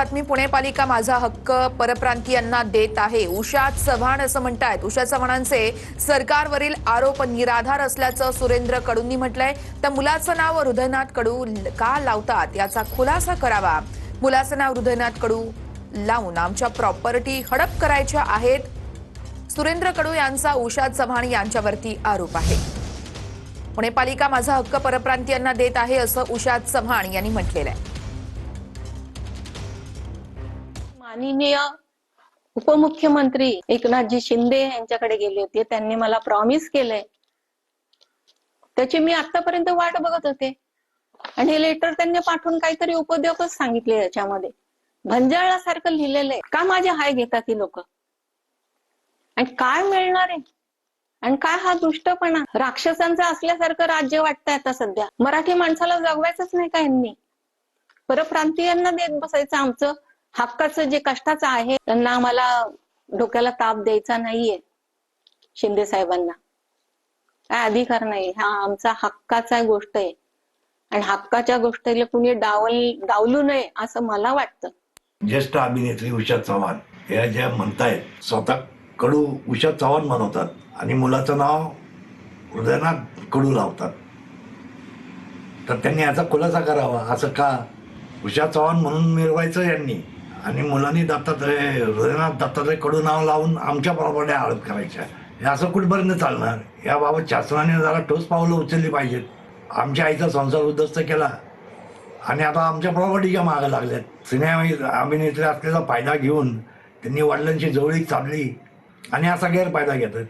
बातमी पुणे पालिका माझा हक्क परप्रांतीयांना देत आहे. उषा चव्हाण असं म्हणतायत. उषा चव्हाणांचे सरकारवरील आरोप निराधार असल्याचं सुरेंद्र कडूंनी म्हटलंय. तर मुलाचं नाव हृदयनाथ कडू का लावतात याचा खुलासा करावा. मुलाचं नाव हृदयनाथ कडू लावून आमच्या प्रॉपर्टी हडप करायच्या आहेत. सुरेंद्र कडू यांचा उषा चव्हाण यांच्यावरती आरोप आहे. पुणे पालिका माझा हक्क परप्रांतीयांना देत आहे असं उषा चव्हाण यांनी म्हटलेलं आहे. माननीय उपमुख्यमंत्री एकनाथजी शिंदे यांच्याकडे गेले होते. त्यांनी मला प्रॉमिस केलंय, त्याची मी आतापर्यंत वाट बघत होते. आणि हे लेटर त्यांनी पाठवून काहीतरी उपद्योगच सांगितले. याच्यामध्ये भंजाळासारखं लिहिलेलं आहे. का माझे हाय घेतात ही लोक, आणि काय मिळणार आहे, आणि काय हा दुष्टपणा. राक्षसांचा असल्यासारखं राज्य वाटतंय आता सध्या. मराठी माणसाला जगवायचंच नाही का यांनी, परप्रांतीयांना देत बसायचं. आमचं हक्काचं जे कष्टाचं आहे त्यांना आम्हाला डोक्याला ताप द्यायचा नाहीये. शिंदे साहेबांना काय अधिकार नाही. हा आमचा हक्काचा गोष्ट आहे, आणि हक्काच्या गोष्टीला कुणी डावलू नये असं मला वाटतं. ज्येष्ठ अभिनेत्री उषा चव्हाण या ज्या म्हणतायत, स्वतः कडू उषा चव्हाण म्हणवतात आणि मुलाचं नाव हृदयनाथ कडू लावतात, तर त्यांनी याचा खुलासा करावा. असं का उषा चव्हाण म्हणून मिरवायचं यांनी, आणि मुलांनी हृदयनाथ दत्तात्रय कडू नाव लावून आमच्या प्रॉपर्टी हडप करायच्या, हे असं कुठपर्यंत चालणार. याबाबत शासनाने जरा ठोस पावलं उचलली पाहिजेत. आमच्या आईचा संसार उद्ध्वस्त केला आणि आता आमच्या प्रॉपर्टीच्या मागं लागल्यात. सिनेमा अभिनेत्री असलेला फायदा घेऊन त्यांनी वडिलांची जवळीक साधली आणि असा गैरफायदा घेतात.